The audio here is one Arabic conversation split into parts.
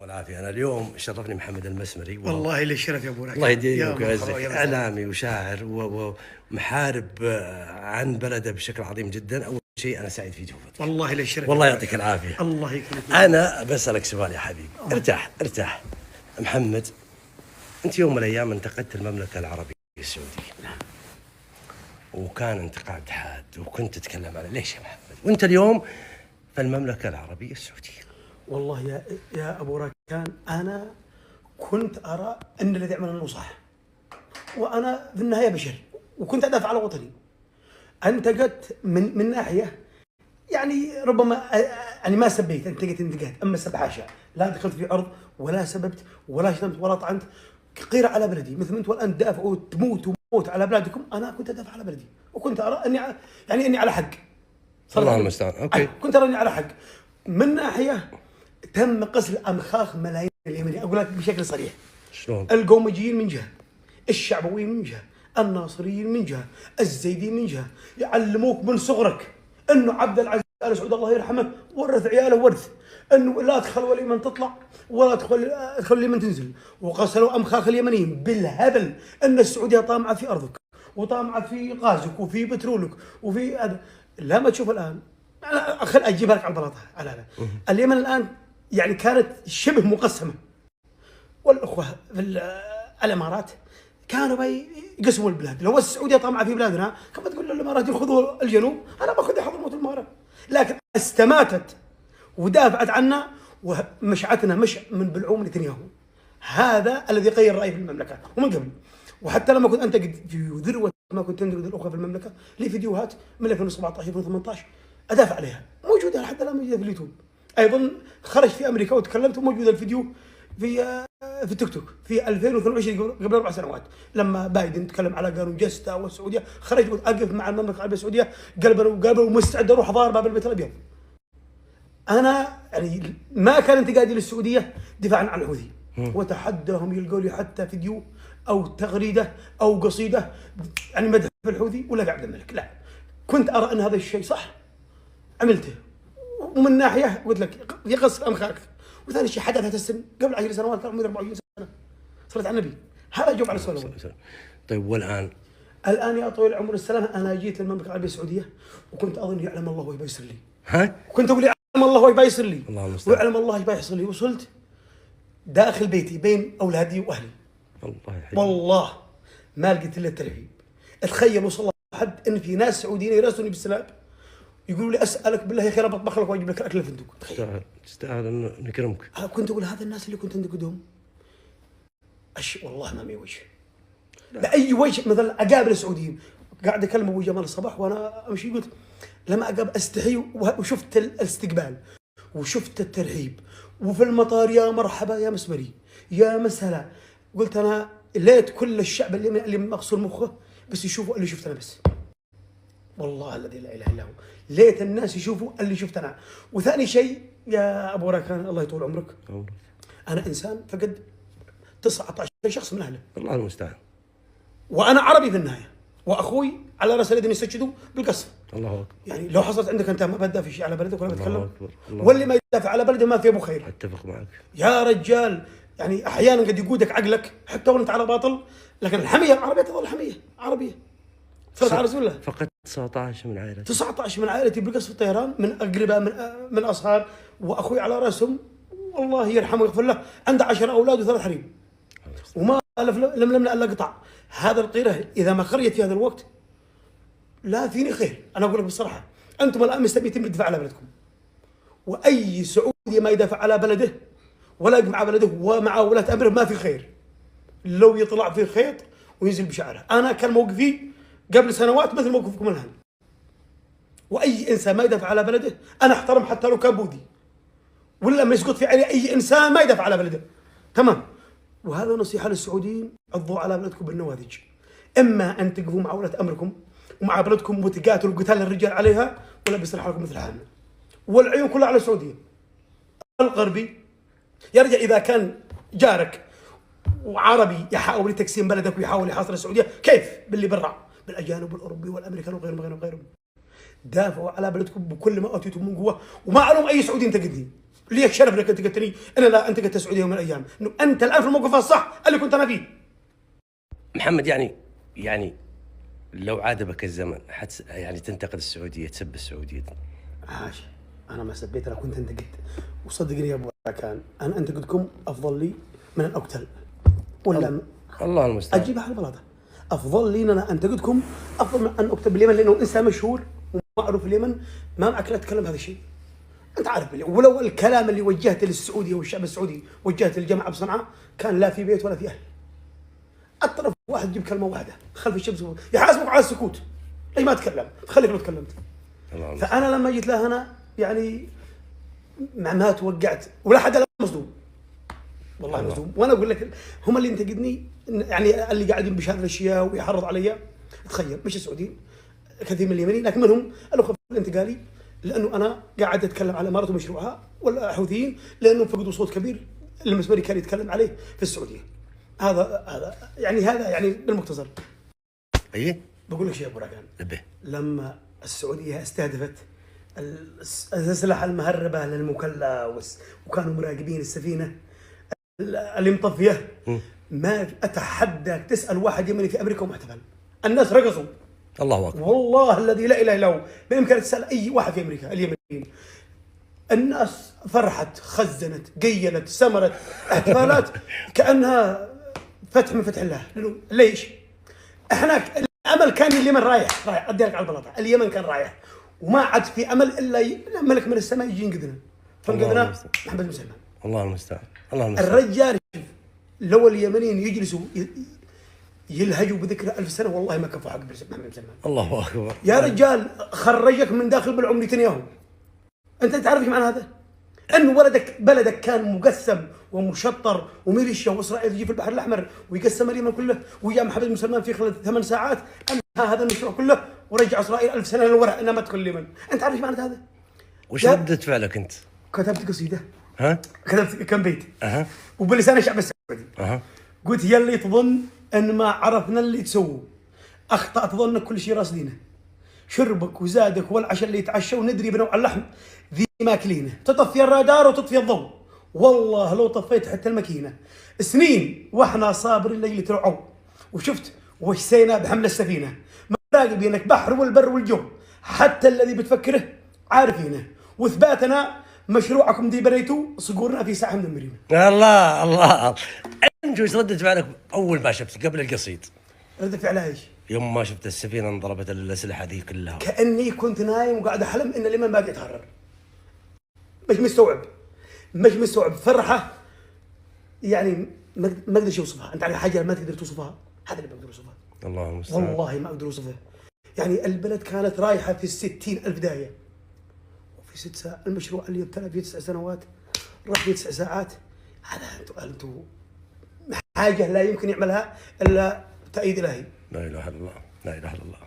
والعافية. أنا اليوم شرفني محمد المسمري والله لي الشرف يا أبو راكب. الله يديمك ويعزك، إعلامي وشاعر ومحارب عن بلده بشكل عظيم جدا. أول شيء أنا سعيد في جوفتك، والله لي الشرف، والله يعطيك العافية. الله يكرمك. أنا بسألك سؤال يا حبيبي، ارتاح محمد. أنت يوم من الأيام انتقدت المملكة العربية السعودية. نعم. وكان انتقاد حاد وكنت تتكلم عنه، ليش يا محمد وأنت اليوم في المملكة العربية السعودية؟ والله يا أبو راكان، أنا كنت أرى أن الذي يعمل أنه صح، وأنا في النهاية بشر، وكنت أدافع على وطني. انتقدت من ناحية، يعني ربما يعني ما سبيت، انتقدت، أما السب حاشا، لا دخلت في عرض ولا سببت ولا شتمت ولا طعنت. قيرة على بلدي، مثل ما أنتم الآن تدافعوا تموت على بلادكم، أنا كنت أدافع على بلدي، وكنت أرى أني على حق. الله المستعان. أوكي. كنت أرى أني على حق. من ناحية تم قصف أمخاخ ملايين اليمنيين، أقول لك بشكل صريح. شلون؟ القوميين من جهة، الشعبويين من جهة، الناصريين من جهة، الزيدين من جهة. يعلموك من صغرك انه عبد العزيز ال سعود الله يرحمه ورث عياله ورث، انه لا تخلوا اليمن تطلع ولا تخلوا اليمن تنزل. وقصلوا امخاخ اليمنيين بالهبل ان السعوديه طامعه في ارضك وطامعه في غازك وفي بترولك وفي هذا. لا، ما تشوف الان، خل اجيبها لك على البلاطه. لا اليمن الان يعني كانت شبه مقسمه، والاخوه في الامارات كانوا يقسموا البلاد. لو السعوديه طامعه في بلادنا كما تقول الامارات ياخذوا الجنوب، انا باخذ حضرموت المغرب. لكن استماتت ودافعت عنا ومشعتنا مش من بلعوم نتنياهو. هذا الذي غير رايي في المملكه ومن قبل. وحتى لما كنت انتقد في ذروه ما كنت انتقد الاخوه في المملكه، لي فيديوهات من 2017 2018 ادافع عليها، موجوده لحد الان، موجوده في اليوتيوب. ايضا خرج في امريكا وتكلمت، وموجود الفيديو في التيك توك في 2022 قبل 4 سنوات، لما بايدن تكلم على قانون جستا والسعوديه، خرج اقف مع المملكه العربيه السعوديه قلبا ومستعد اروح اضارب باب البيت الابيض. انا يعني ما كان انتقادي للسعوديه دفاعا عن الحوثي، وتحداهم يلقوا لي حتى فيديو او تغريده او قصيده يعني مدح في الحوثي ولا في عبد الملك. لا، كنت ارى ان هذا الشيء صح، عملته. ومن ناحيه قلت لك يقص امخاك. وثاني شيء حدث هذا السن قبل 10 سنوات، كان عمري 24 سنه، صليت على النبي. هذا جواب على السؤال الاول. طيب والان؟ الان يا طويل العمر السلامه، انا جيت للمملكه العربيه السعوديه وكنت اظن يعلم الله ويبي يسر لي. ها؟ كنت اقول يعلم الله ويبي يسر لي، الله المستعان، ويعلم الله ويبي يحصل لي. وصلت داخل بيتي بين اولادي واهلي، الله يحييك، والله ما لقيت الا الترحيب. تخيل وصل حد ان في ناس سعوديين يراسلوني بالسلام، يقولوا لي اسالك بالله يا اخي انا بطبخ لك واجيب لك اكل الفندق. تستاهل ان نكرمك. كنت اقول هذا الناس اللي كنت انتقدهم والله ما مي وجه باي وجه. مثلا اقابل السعوديين، قاعد اكلم ابو جمال الصباح وانا امشي، قلت لما اقابل استحي، وشفت الاستقبال وشفت الترحيب، وفي المطار يا مرحبا يا مسمري يا مسهلا. قلت انا ليت كل الشعب اللي مغسول مخه بس يشوفوا اللي شفت انا بس، والله الذي لا اله الا هو، ليت الناس يشوفوا اللي شفت انا. وثاني شيء يا ابو راكان، الله يطول عمرك، انا انسان فقد 19 شخص من اهله، الله المستعان، وانا عربي في النهايه، واخوي على راس اليدين يستشهدوا بالقصف. الله اكبر. يعني لو حصلت عندك انت ما بتدافع شيء على بلدك ولا بتكلم، الله اكبر. واللي ما يدافع على بلده ما في ابو خير. اتفق معك يا رجال، يعني احيانا قد يقودك عقلك حتى وانت على باطل، لكن الحميه العربيه تظل حميه عربيه. صلى على رسول الله. فقط 19 من عائلتي، 19 من عائلتي بالقصف الطيران، من اقرباء من اصهار، واخوي على راسهم والله يرحمه ويغفر له، عنده 10 اولاد و3 حريم، وما لملمنا الا قطع. هذا القيره اذا ما خرجت في هذا الوقت لا فيني خير. انا اقول لك بصراحه، انتم الان مستميتين بالدفاع على بلدكم، واي سعودي ما يدافع على بلده ولا مع بلده ومع ولاة امره ما في خير. لو يطلع في خيط وينزل بشعره. انا كان موقفي قبل سنوات مثل موقفكم الان، واي انسان ما يدافع على بلده انا احترم حتى لو كان بوذي، ولا ما يسقط في عيني اي انسان ما يدافع على بلده. تمام. وهذا نصيحه للسعوديين، عضوا على بلدكم بالنوادج، اما ان تقفوا مع ولاة امركم ومع بلدكم وتقاتلوا قتال الرجال عليها، ولا بيصير لكم مثل حالنا. والعيون كلها على السعوديه. الغربي يا رجال اذا كان جارك وعربي يحاول تقسيم بلدك ويحاول يحاصر السعوديه، كيف باللي برا، بالاجانب والاوروبي والامريكان وغيرهم وغيرهم وغيرهم. دافعوا على بلدكم بكل ما اوتيتم من قوه، وما عليهم اي سعودي ينتقدني. ليك شرف انك انت قلت لي انا لا انت قلت السعوديه يوم من الايام، انه انت الان في الموقف الصح اللي كنت انا فيه. محمد يعني لو عاد بك الزمن يعني تنتقد السعوديه، تسب السعوديه؟ عاش، انا ما سبيت، انا كنت انتقد. وصدقني يا ابو راكان انا انتقدكم افضل لي من ان اقتل ولا الله المستعان. اجيبها على البلاطه. افضل لي ان انا انتقدكم افضل من ان اقتل باليمن، لانه انسان مشهور ومعروف في اليمن، ما معك لا تتكلم هذا الشيء. انت عارف ولو الكلام اللي وجهته للسعوديه والشعب السعودي وجهته للجماعه بصنعاء كان لا في بيت ولا في اهل. الطرف واحد يجيب كلمه واحده خلف الشمس يحاسبك على السكوت. ليش ما تكلم؟ خليك لو تكلمت. فانا لما جيت له هنا يعني ما توقعت ولا حدا مصدوم، والله مصدوم. وانا اقول لك هم اللي ينتقدني يعني اللي قاعدين بشهاده الاشياء ويحرض علي. تخيل مش السعوديين، كثير من اليمنيين، لكن منهم الاخوه الانتقالي، لانه انا قاعد اتكلم على امارات ومشروعها، والحوثيين لانهم فقدوا صوت كبير المسمري كان يتكلم عليه في السعوديه. هذا يعني بالمختصر. ايه بقول لك شيء يا ابو راكان، نبه. لما السعوديه استهدفت الاسلحه المهربه للمكلة وكانوا مراقبين السفينه اللي مطفيه، ما اتحداك تسال واحد يمني في امريكا ومحتفل، الناس رقصوا. الله اكبر. والله الذي لا اله الا هو بامكانك تسال اي واحد في امريكا اليمنيين، الناس فرحت، خزنت، قيلت، سمرت، احتفالات كانها فتح من فتح الله. ليش؟ احنا الامل كان اليمن رايح ادي لك على البلاطه، اليمن كان رايح وما عاد في امل الا ملك من السماء يجي ينقذنا. فانقذنا محمد بن سلمان. الله المستعان. الله المستعان. الرجال لو اليمنيين يجلسوا يلهجوا بذكرى 1000 سنه والله ما كفوا حق محمد بن سلمان. الله اكبر. يا رجال خرجك من داخل بالعمر نتنياهو. انت تعرف ايش معنى هذا؟ انه بلدك كان مقسم ومشطر وميليشيا، واسرائيل تجي في البحر الاحمر ويقسم اليمن كله، وجاء محمد بن سلمان في خلال 8 ساعات انهى هذا المشروع كله ورجع اسرائيل 1000 سنه للوراء انها ما تدخل اليمن. انت عارف ايش معنى هذا؟ وش ردة فعلك انت؟ كتبت قصيده. ها؟ كتبت كم بيت. وبلسان الشعب السعودي. قلت يا اللي تظن ان ما عرفنا اللي تسووا، اخطات ظنك كل شيء راصدينه. شربك وزادك والعشاء اللي يتعشى وندري بنوع اللحم ذي ماكلينه، تطفي الرادار وتطفي الضوء، والله لو طفيت حتى الماكينه. سنين واحنا صابرين ليلة العو، وشفت وشسينا بحمل السفينه، مراقبينك بحر والبر والجو، حتى الذي بتفكره عارفينه، واثباتنا مشروعكم دي بنيتوا صقورنا في ساعه مدمرين. الله انت وش ردة فعلك اول ما شفت قبل القصيد؟ ردة فعلها ايش؟ يوم ما شفت السفينه انضربت الاسلحه ذي كلها، كاني كنت نايم وقاعد احلم ان اليمن باقي يتحرر. مش مستوعب فرحه يعني ما اقدر اوصفها. انت على حاجه ما تقدر توصفها، هذا اللي بقدر اوصفها. الله المستعان. والله ما اقدر اوصفها. يعني البلد كانت رايحه في 60,000 داهيه، وفي 6 ساعات المشروع اللي ابتلى فيه 9 سنوات راح فيه 9 ساعات. هذا انتم حاجه لا يمكن يعملها الا تأييد الهي. لا اله الا الله، لا اله الا الله.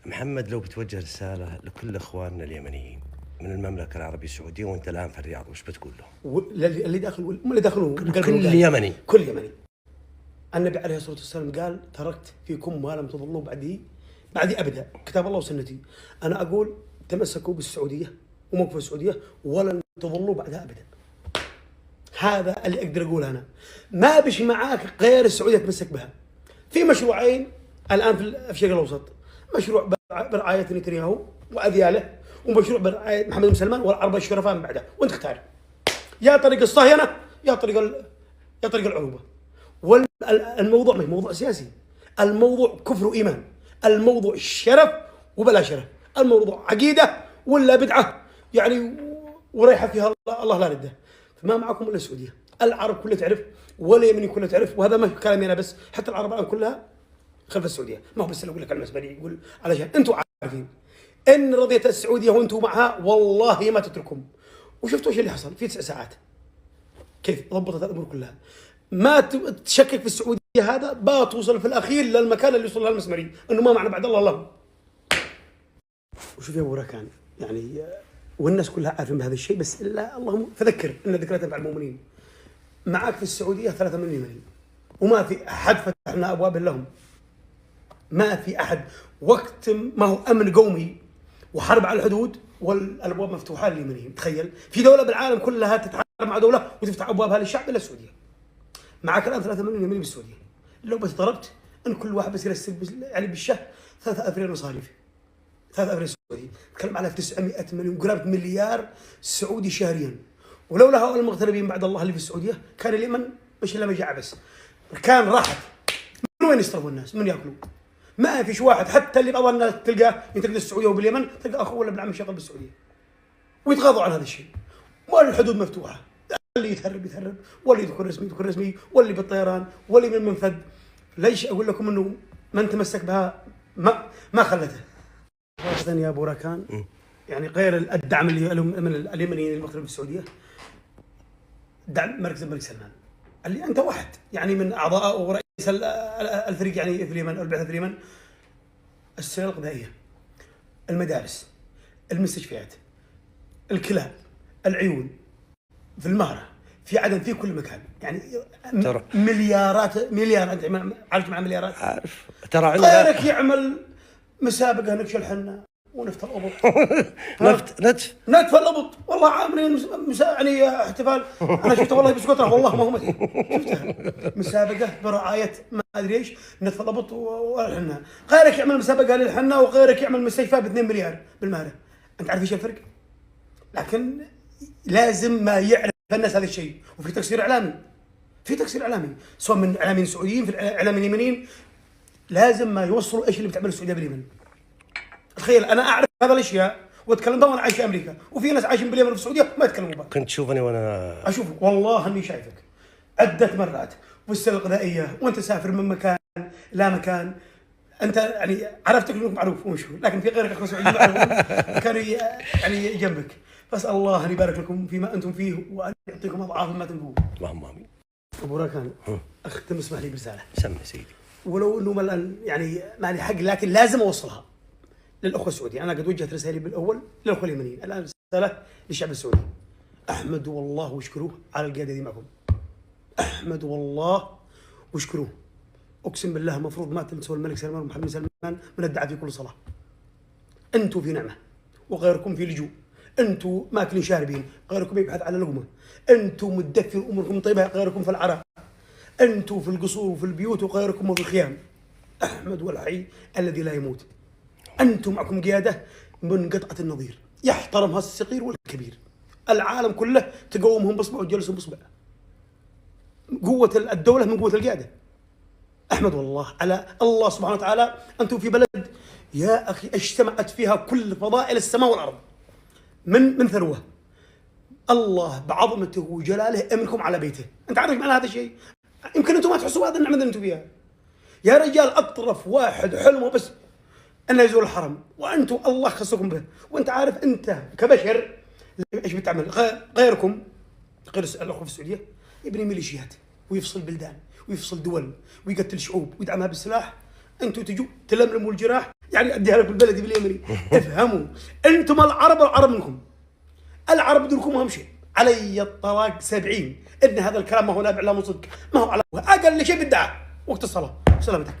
محمد لو بتوجه رساله لكل اخواننا اليمنيين من المملكه العربيه السعوديه وانت الان في الرياض، وش بتقول له؟ اللي داخلوا كل يمني. كل يمني. النبي عليه الصلاه والسلام قال تركت فيكم ما لم تضلوا بعدي ابدا، كتاب الله وسنتي. انا اقول تمسكوا بالسعوديه وموقف السعوديه ولن تضلوا بعدها ابدا. هذا اللي اقدر اقوله انا. ما بش معاك غير السعوديه تمسك بها. في مشروعين الان في الشرق الاوسط، مشروع برعايه نتنياهو واذياله، ومشروع برعايه محمد بن سلمان والعرب الشرفاء من بعده، وانت اختار يا طريق الصهيونه يا طريق العروبه. والموضوع مش موضوع سياسي، الموضوع كفر وايمان، الموضوع شرف وبلا شرف، الموضوع عقيده ولا بدعه يعني وريحه فيها الله لا رده. فما معكم الا السعوديه، العرب كلها تعرف واليمني كلها تعرف، وهذا ما كلامي انا بس، حتى العرب الان كلها خلف السعوديه، ما هو بس اقول لك المسبري يقول علشان انتم عارفين ان رضيت السعوديه وانتم معها والله ما تتركهم. وشفتوا ايش اللي حصل في 9 ساعات كيف ضبطت الامور كلها. ما تشكك في السعوديه، هذا بتوصل في الاخير للمكان اللي وصل له المسمري، انه ما معنا بعد الله. وشوف يا ابو راكان يعني والناس كلها عارفين بهذا الشيء، بس الا اللهم فذكر ان ذكرى تنفع المؤمنين. معك في السعوديه 3 مليون يمني، وما في احد فتحنا ابواب لهم. ما في احد. وقت ما هو امن قومي وحرب على الحدود والابواب مفتوحه لليمنيين. تخيل في دوله بالعالم كلها تتعامل مع دوله وتفتح ابوابها للشعب الا السعوديه. معك الان 3 مليون يمني بالسعوديه، لو بس ضربت ان كل واحد بس يرسل يعني بالشهر 3000 ريال مصاريف، 3000 ريال سعودي، نتكلم على 900 مليون، قرابه مليار سعودي شهريا. ولولا هؤلاء المغتربين بعد الله اللي في السعوديه كان اليمن مش الا مجاعه بس، كان راحت. من وين يصرفوا الناس؟ من ياكلوا؟ ما فيش واحد حتى اللي بعض الناس تلقاه ينتقل للسعوديه وباليمن تلقى اخوه ولا ابن عمه شغال بالسعوديه ويتغاضوا عن هذا الشيء. والحدود مفتوحه، اللي يتهرب واللي يدخل رسمي واللي بالطيران واللي من المنفذ. ليش اقول لكم انه من تمسك بها ما خلته. يا ابو راكان، يعني غير الدعم اللي من اليمنيين المغتربين في السعوديه، دعم مركز الملك سلمان اللي انت واحد يعني من اعضاء ورئيس الفريق يعني في اليمن، البعثه في اليمن. السلة الغذائيه، المدارس، المستشفيات، الكلاب، العيون، في المهره، في عدن، في كل مكان، يعني مليارات عارف مع مليارات. عارف ترى عندنا غيرك يعمل مسابقه نكش الحنه ونفط الابط. نتف الابط، والله عاملين يعني احتفال. انا شفته والله بسكوترا، والله ما هو مثل شفتها مسابقه برعايه ما ادري ايش، نتف الابط والحنه. غيرك يعمل مسابقه للحنه وغيرك يعمل مستشفى ب 2 مليار بالمهره. انت عارف ايش الفرق؟ لكن لازم ما يعرف الناس هذا الشيء. وفي تقصير اعلامي، سواء من اعلاميين سعوديين في اعلاميين يمنيين، لازم ما يوصلوا ايش اللي بتعمله السعوديه باليمن. تخيل انا اعرف هذا الاشياء واتكلم وانا عايش في امريكا، وفي ناس عايشين باليمن وفي السعوديه ما يتكلموا بها. كنت تشوفني وانا اشوفك والله اني شايفك عده مرات، والسلة الغذائيه وانت تسافر من مكان لا مكان. انت يعني عرفتك انك معروف ومشهور، لكن في غيرك اخوه سعوديين كانوا يعني جنبك. فاسال الله ان يبارك لكم فيما انتم فيه وان يعطيكم اضعاف ما تنفقون. اللهم امين. ابو راكان، اختم اسمح لي برساله. سمي سيدي. ولو انه يعني ما لي حق، لكن لازم اوصلها للاخوه السعوديين. انا قد وجهت رسالتي بالاول للاخوه اليمنيين، الان رساله للشعب السعودي. احمدوا الله واشكروه على القياده دي معكم. احمدوا الله واشكروه. اقسم بالله المفروض ما تنسوا الملك سلمان ومحمد بن سلمان من الدعاء في كل صلاه. انتم في نعمه وغيركم في لجوء، انتم ماكلين شاربين غيركم يبحث على لقمه، انتم مدثر اموركم طيبه غيركم في العراء، انتم في القصور وفي البيوت وغيركم في الخيام. احمد والحي الذي لا يموت. انتم معكم قياده من قطعه النظير يحترمها الصغير والكبير. العالم كله تقومهم باصبع وتجلسهم باصبع. قوه الدوله من قوه القياده. احمد والله على الله سبحانه وتعالى. انتم في بلد يا اخي اجتمعت فيها كل فضائل السماء والارض من ثروه. الله بعظمته وجلاله امنكم على بيته. انت عارف معنى هذا الشيء؟ يمكن انتم ما تحسوا بهذا النعمه اللي انتم فيها. يا رجال اطرف واحد حلمه بس انه يزور الحرم، وانتم الله خصكم به. وانت عارف انت كبشر ايش بتعمل. غيركم غير الاخوه في السعوديه يبني ميليشيات ويفصل بلدان ويفصل دول ويقتل شعوب ويدعمها بالسلاح. انتم تجوا تلملموا الجراح، يعني اديها لكم البلدي باليمني. تفهموا انتم العرب والعرب منكم. العرب دونكم اهم شيء. علي الطلاق 70 ان هذا الكلام ما هو نابع لا من صدق، ما هو على اقل شيء بالدعاء وقت الصلاه. سلامتك.